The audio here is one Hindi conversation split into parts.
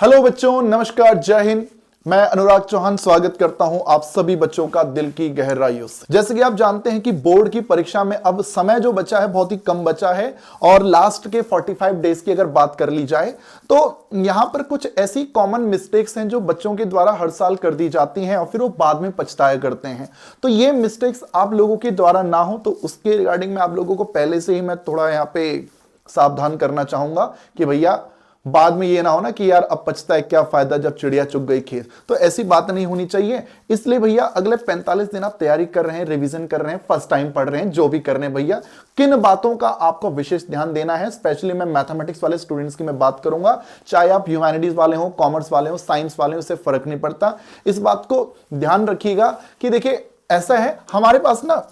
हेलो बच्चों, नमस्कार, जय हिंद। मैं अनुराग चौहान स्वागत करता हूं आप सभी बच्चों का दिल की गहराइयों से। जैसे कि आप जानते हैं कि बोर्ड की परीक्षा में अब समय जो बचा है बहुत ही कम बचा है और लास्ट के 45 डेज की अगर बात कर ली जाए तो यहां पर कुछ ऐसी कॉमन मिस्टेक्स हैं जो बच्चों के द्वारा हर साल कर दी जाती हैं और फिर वो बाद में पछताया करते हैं। तो ये मिस्टेक्स आप लोगों के द्वारा ना हो तो उसके रिगार्डिंग में आप लोगों को पहले से ही मैं थोड़ा यहाँ पे सावधान करना चाहूंगा कि भैया बाद में ये ना हो ना कि यार अब पछता है क्या फायदा जब चिड़िया चुग गई खेत। तो ऐसी बात नहीं होनी चाहिए। इसलिए भैया अगले 45 दिन आप तैयारी कर रहे हैं, रिवीजन कर रहे हैं, फर्स्ट टाइम पढ़ रहे हैं, जो भी कर रहे हैं भैया, किन बातों का आपको विशेष ध्यान देना है। स्पेशली मैं मैथमेटिक्स वाले स्टूडेंट्स की मैं बात करूंगा, चाहे आप ह्यूमैनिटीज वाले हो, कॉमर्स वाले हो, साइंस वाले हो, उससे फर्क नहीं पड़ता। इस बात को ध्यान रखिएगा कि देखिए ऐसा है, हमारे पास ना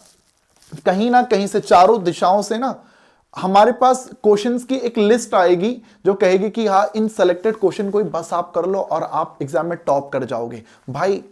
कहीं से चारों दिशाओं से ना हमारे पास क्वेश्चंस की एक लिस्ट आएगी जो कहेगी कि हाँ इन सेलेक्टेड क्वेश्चन को ही बस आप कर लो और आप एग्जाम में टॉप कर जाओगे। भाई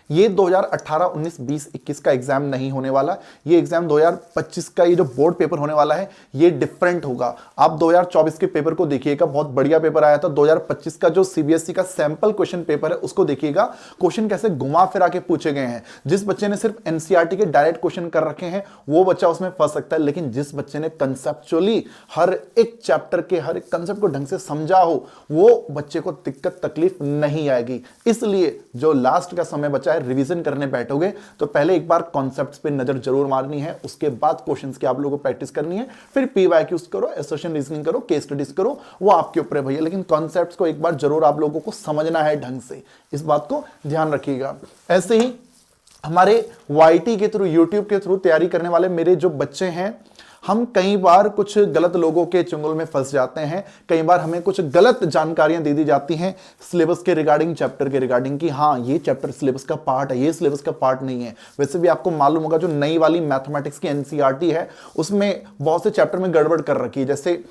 ये 2018, 19, 20, 21 का एग्जाम नहीं होने वाला। ये एग्जाम 2025 का ये जो बोर्ड पेपर होने वाला है ये डिफरेंट होगा। आप 2024 के पेपर को देखिएगा, बहुत बढ़िया पेपर आया था। 2025 का जो सीबीएसई का सैंपल क्वेश्चन पेपर है उसको देखिएगा, क्वेश्चन कैसे घुमा फिरा के पूछे गए हैं। जिस बच्चे ने सिर्फ एनसीईआरटी के डायरेक्ट क्वेश्चन कर रखे हैं वो बच्चा उसमें फंस सकता है, लेकिन जिस बच्चे ने कंसेप्चुअली हर एक चैप्टर के हर एक कंसेप्ट को ढंग से समझा हो वो बच्चे को दिक्कत तकलीफ नहीं आएगी। इसलिए जो लास्ट का समय बचा है, रिवीजन करने बैठोगे तो पहले एक बार कॉन्सेप्ट्स पे नजर जरूर मारनी है, उसके बाद क्वेश्चंस की आप लोगों को प्रैक्टिस करनी है, फिर पीवाईक्यूज करो, एसोसिएशन रीजनिंग करो, केस स्टडीज करो, वो आपके ऊपर है भैया। लेकिन कॉन्सेप्ट्स को एक बार जरूर आप लोगों को समझना है ढंग से, इस बात को ध्यान रखिएगा। ऐसे ही हमारे YT के थ्रू, यूट्यूब के थ्रू तैयारी करने वाले मेरे जो बच्चे हैं, हम कई बार कुछ गलत लोगों के चुंगल में फंस जाते हैं। कई बार हमें कुछ गलत जानकारियां दे दी जाती हैं सिलेबस के रिगार्डिंग, चैप्टर के रिगार्डिंग कि हाँ ये चैप्टर सिलेबस का पार्ट है, ये सिलेबस का पार्ट नहीं है। वैसे भी आपको मालूम होगा जो नई वाली मैथमेटिक्स की एनसीईआरटी है उसमें बहुत से चैप्टर में गड़बड़ कर रखी है। जैसे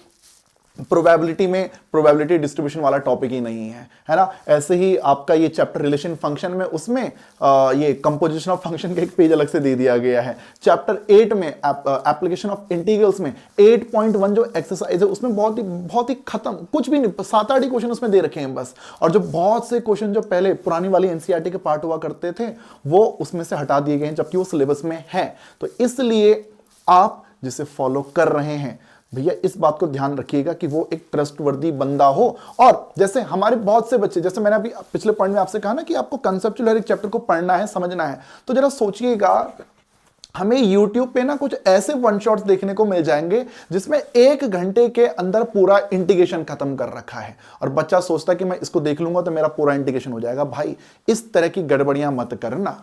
प्रोबेबिलिटी में प्रोबेबिलिटी डिस्ट्रीब्यूशन वाला टॉपिक ही नहीं है ना। ऐसे ही आपका ये चैप्टर रिलेशन फंक्शन में उसमें ये कंपोजिशन ऑफ फंक्शन का एक पेज अलग से दे दिया गया है। चैप्टर 8 में एप्लीकेशन ऑफ इंटीग्रल्स में 8.1 जो एक्सरसाइज है उसमें बहुत ही खत्म, कुछ भी नहीं, 7-8 क्वेश्चन उसमें दे रखे हैं बस। और जो बहुत से क्वेश्चन जो पहले पुरानी वाली एनसीईआरटी के पार्ट हुआ करते थे वो उसमें से हटा दिए गए हैं, जबकि वो सिलेबस में है। तो इसलिए आप जिसे फॉलो कर रहे हैं भैया इस बात को ध्यान रखिएगा कि वो एक ट्रस्टवर्दी बंदा हो। और जैसे हमारे बहुत से बच्चे, जैसे मैंने अभी पिछले पॉइंट में आपसे कहा ना कि आपको कंसेप्चुअल हर एक चैप्टर को पढ़ना है, समझना है, तो जरा सोचिएगा हमें YouTube पे ना कुछ ऐसे वन शॉट्स देखने को मिल जाएंगे जिसमें 1 घंटे के अंदर पूरा इंटीग्रेशन खत्म कर रखा है और बच्चा सोचता कि मैं इसको देख लूंगा तो मेरा पूरा इंटीग्रेशन हो जाएगा। भाई इस तरह की गड़बड़ियां मत करना।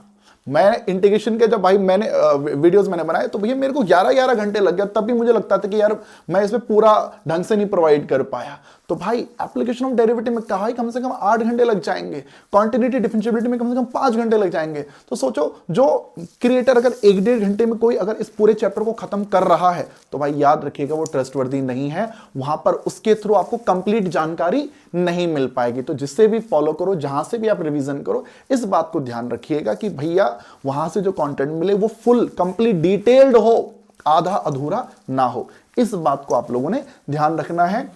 मैं इंटीग्रेशन के जब भाई मैंने वीडियोस मैंने बनाए तो भैया मेरे को 11-11 घंटे लग गया, तब भी मुझे लगता था कि यार मैं इसमें पूरा ढंग से नहीं प्रोवाइड कर पाया। तो भाई एप्लीकेशन ऑफ डेरिवेटिव में कहा कम से कम 8 घंटे लग जाएंगे, कॉन्टिन्यूटी डिफरेंशिएबिलिटी में कम से कम 5 घंटे लग जाएंगे। तो सोचो जो क्रिएटर अगर 1-1.5 घंटे में कोई अगर इस पूरे चैप्टर को खत्म कर रहा है तो भाई याद रखिएगा वो ट्रस्टवर्दी नहीं है। वहां पर उसके थ्रू आपको कंप्लीट जानकारी नहीं मिल पाएगी। तो जिससे भी फॉलो करो, जहां से भी आप रिवीजन करो, इस बात को ध्यान रखिएगा कि भैया वहां से जो कंटेंट मिले वो फुल कंप्लीट डिटेल्ड हो, आधा अधूरा ना हो। इस बात को आप लोगों ने ध्यान रखना है।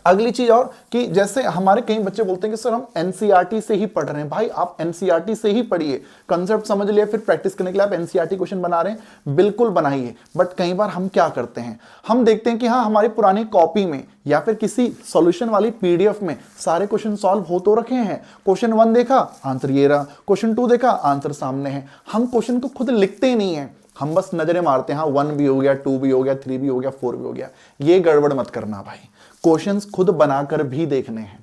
अगली चीज और कि जैसे हमारे कई बच्चे बोलते हैं कि सर हम एनसीईआरटी से ही पढ़ रहे हैं। भाई आप एनसीईआरटी से ही पढ़िए, कंसेप्ट समझ लिया, फिर प्रैक्टिस करने के लिए आप एनसीईआरटी क्वेश्चन बना रहे हैं, बिल्कुल बनाइए। बट कई बार हम क्या करते हैं, हम देखते हैं कि हाँ हमारी पुरानी कॉपी में या फिर किसी सॉल्यूशन वाली पीडीएफ में सारे क्वेश्चन सॉल्व हो तो रखे हैं। क्वेश्चन 1 देखा, आंसर ये रहा, क्वेश्चन 2 देखा, आंसर सामने है। हम क्वेश्चन को खुद लिखते ही नहीं है, हम बस नजरें मारते हैं, हाँ 1 भी हो गया, 2 भी हो गया, 3 भी हो गया, 4 भी हो गया। ये गड़बड़ मत करना भाई, क्वेश्चंस खुद बनाकर भी देखने हैं।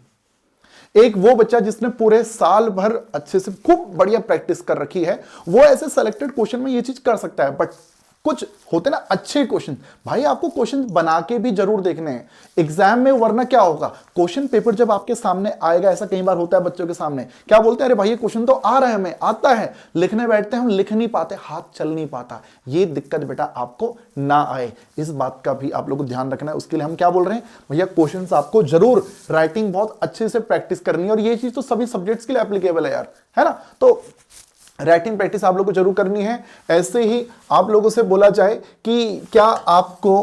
एक वो बच्चा जिसने पूरे साल भर अच्छे से खूब बढ़िया प्रैक्टिस कर रखी है वो ऐसे सेलेक्टेड क्वेश्चन में ये चीज कर सकता है। बट कुछ होते ना अच्छे क्वेश्चन, भाई आपको क्वेश्चन बना के भी जरूर देखने हैं एग्जाम में, वरना क्या होगा क्वेश्चन पेपर जब आपके सामने आएगा, ऐसा कई बार होता है बच्चों के सामने, क्या बोलते हैं अरे भाई ये क्वेश्चन तो आ रहा है, हमें आता है, लिखने बैठते हैं हम लिख नहीं पाते, हाथ चल नहीं पाता। ये दिक्कत बेटा आपको ना आए, इस बात का भी आप लोगों को ध्यान रखना है। उसके लिए हम क्या बोल रहे हैं भैया, क्वेश्चन आपको जरूर राइटिंग बहुत अच्छे से प्रैक्टिस करनी है। और ये चीज तो सभी सब्जेक्ट्स के लिए एप्लीकेबल है यार, है ना। तो राइटिंग प्रैक्टिस आप लोगों को जरूर करनी है। ऐसे ही आप लोगों से बोला जाए कि क्या आपको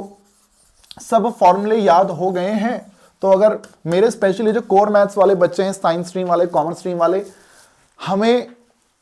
सब फॉर्मूले याद हो गए हैं, तो अगर मेरे स्पेशली जो कोर मैथ्स वाले बच्चे हैं, साइंस स्ट्रीम वाले, कॉमर्स स्ट्रीम वाले, हमें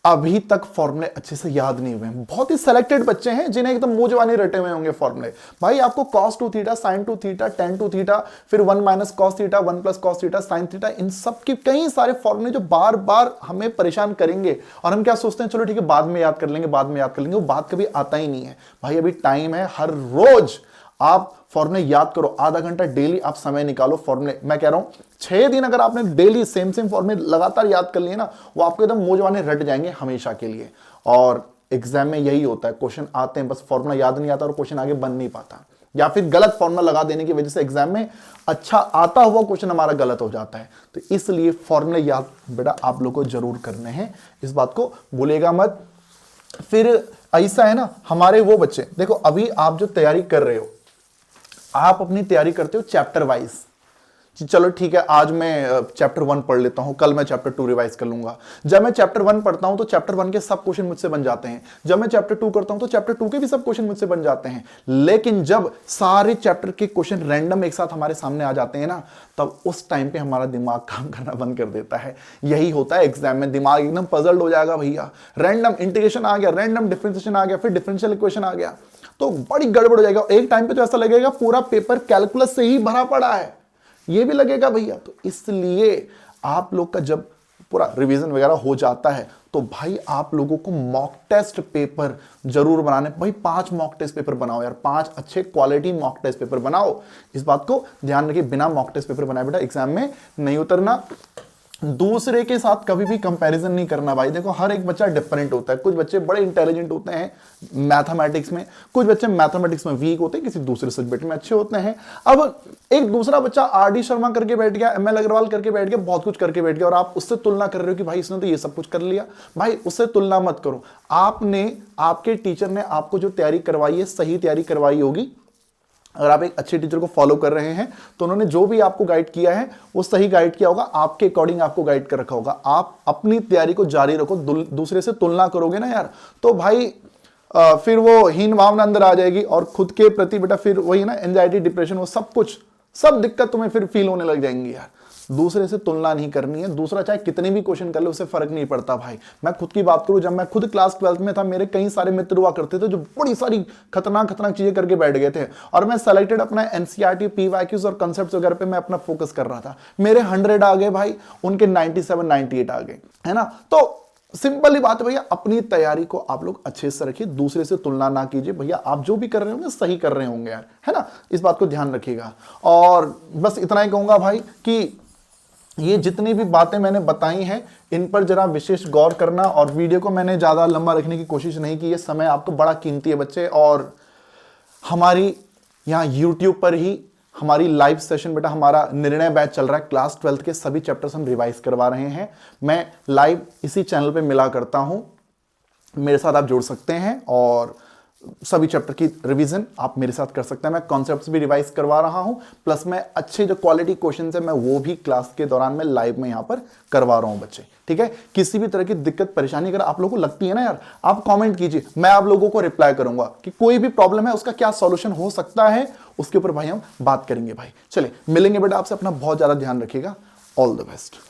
अभी तक फॉर्मूले अच्छे से याद नहीं हुए हैं। बहुत ही सेलेक्टेड बच्चे हैं जिन्हें एकदम मुंह जवानी रटे हुए होंगे फॉर्मूले। भाई आपको cos 2 theta, sin 2 theta, tan 2 theta, फिर 1 minus cos theta, 1 plus cos theta, sin theta, इन सब के कई सारे फॉर्मूले जो बार बार हमें परेशान करेंगे और हम क्या सोचते हैं, चलो ठीक है बाद में याद कर लेंगे, बाद में याद कर लेंगे। वो बात कभी आता ही नहीं है। भाई अभी टाइम है, हर रोज आप फॉर्मूले याद करो, आधा घंटा डेली आप समय निकालो फॉर्मूले। मैं कह रहा हूं 6 दिन अगर आपने डेली सेम फॉर्मूले लगातार याद कर लिए ना, वो आपको एकदम मौजवाने रट जाएंगे हमेशा के लिए। और एग्जाम में यही होता है, क्वेश्चन आते हैं, बस फॉर्मूला याद नहीं आता और क्वेश्चन आगे बन नहीं पाता, या फिर गलत फॉर्मूला लगा देने की वजह से एग्जाम में अच्छा आता हुआ क्वेश्चन हमारा गलत हो जाता है। तो इसलिए फॉर्मूले याद बेटा आप लोग को जरूर करने हैं, इस बात को भूलेगा मत। फिर ऐसा है ना, हमारे वो बच्चे देखो, अभी आप जो तैयारी कर रहे हो, आप अपनी तैयारी करते हो चैप्टर वाइज। चलो ठीक है, आज मैं चैप्टर 1 पढ़ लेता हूं, कल मैं चैप्टर 2 रिवाइज कर लूंगा। जब मैं चैप्टर 1 पढ़ता हूं तो चैप्टर 1 के सब क्वेश्चन मुझसे बन जाते हैं। जब मैं चैप्टर 2 करता हूं तो चैप्टर 2 के भी सब क्वेश्चन मुझसे बन जाते हैं। लेकिन जब सारे चैप्टर के क्वेश्चन रैंडम एक साथ हमारे सामने आ जाते हैं ना, तब उस टाइम पे हमारा दिमाग काम करना बंद कर देता है। यही होता है एग्जाम में, दिमाग एकदम पजल्ड हो जाएगा भैया। रैंडम इंटीग्रेशन आ गया, रैंडम डिफरेंशिएशन आ गया, फिर डिफरेंशियल इक्वेशन आ गया, तो बड़ी गड़बड़ हो जाएगा। एक टाइम पे तो ऐसा लगेगा पूरा पेपर कैलकुलस से ही भरा पड़ा है, ये भी लगेगा भैया। तो इसलिए आप लोग का जब पूरा रिवीजन वगैरह हो जाता है तो भाई आप लोगों को मॉक टेस्ट पेपर जरूर बनाने। भाई 5 मॉक टेस्ट पेपर बनाओ यार, 5 अच्छे क्वालिटी मॉक टेस्ट पेपर बनाओ। इस बात को ध्यान रखिए, बिना मॉक टेस्ट पेपर बनाए बेटा एग्जाम में नहीं उतरना। दूसरे के साथ कभी भी कंपैरिजन नहीं करना भाई। देखो हर एक बच्चा डिफरेंट होता है, कुछ बच्चे बड़े इंटेलिजेंट होते हैं मैथमेटिक्स में, कुछ बच्चे मैथमेटिक्स में वीक होते हैं, किसी दूसरे सब्जेक्ट में अच्छे होते हैं। अब एक दूसरा बच्चा आर.डी. शर्मा करके बैठ गया, एम.एल. अग्रवाल करके बैठ गया, बहुत कुछ करके बैठ गया, और आप उससे तुलना कर रहे हो कि भाई इसने तो ये सब कुछ कर लिया। भाई उससे तुलना मत करो। आपने, आपके टीचर ने आपको जो तैयारी करवाई है, सही तैयारी करवाई होगी। अगर आप एक अच्छे टीचर को फॉलो कर रहे हैं तो उन्होंने जो भी आपको गाइड किया है वो सही गाइड किया होगा, आपके अकॉर्डिंग आपको गाइड कर रखा होगा। आप अपनी तैयारी को जारी रखो। दूसरे से तुलना करोगे ना यार, तो भाई फिर वो हीन भावना अंदर आ जाएगी और खुद के प्रति बेटा फिर वही ना एंजाइटी, डिप्रेशन, वो सब कुछ, सब दिक्कत तुम्हें फिर फील होने लग जाएंगी यार। दूसरे से तुलना नहीं करनी है। दूसरा चाहे कितने भी क्वेश्चन कर ले, उससे फर्क नहीं पड़ता भाई। मैं खुद की बात करूं, जब मैं खुद क्लास 12th में था, मेरे कई सारे मित्र हुआ करते थे जो बड़ी सारी खतरनाक चीजें करके बैठ गए थे, और मैं सेलेक्टेड अपना एनसीईआरटी, पीवाईक्यूज और कंसेप्ट्स वगैरह पे मैं अपना फोकस कर रहा था। मेरे 100 आ गए भाई, उनके 97, 98 आ गए, है ना। तो सिंपल ही बात है भैया, अपनी तैयारी को आप लोग अच्छे से रखिए, दूसरे से तुलना ना कीजिए भैया। आप जो भी कर रहे होंगे सही कर रहे होंगे यार, है ना। इस बात को ध्यान रखिएगा। और बस इतना ही कहूंगा भाई कि ये जितनी भी बातें मैंने बताई हैं इन पर जरा विशेष गौर करना, और वीडियो को मैंने ज़्यादा लंबा रखने की कोशिश नहीं की। ये समय आपको बड़ा कीमती है बच्चे, और हमारी यहाँ YouTube पर ही हमारी लाइव सेशन बेटा, हमारा निर्णय बैच चल रहा है। क्लास 12th के सभी चैप्टर्स हम रिवाइज करवा रहे हैं। मैं लाइव इसी चैनल पे मिला करता हूँ, मेरे साथ आप जुड़ सकते हैं और सभी चैप्टर की रिवीजन आप मेरे साथ कर सकते हैं। मैं कॉन्सेप्ट्स भी रिवाइज करवा रहा हूं, प्लस मैं अच्छे जो क्वालिटी क्वेश्चंस है मैं वो भी क्लास के दौरान में लाइव में यहां पर करवा रहा हूं बच्चे, ठीक है। किसी भी तरह की दिक्कत परेशानी अगर आप लोगों को लगती है ना यार, आप कमेंट कीजिए, मैं आप लोगों को रिप्लाई करूंगा कि कोई भी प्रॉब्लम है उसका क्या सॉल्यूशन हो सकता है, उसके ऊपर भाई हम बात करेंगे भाई। चलिए मिलेंगे बेटा आपसे, अपना बहुत ज्यादा ध्यान रखिएगा। All the best.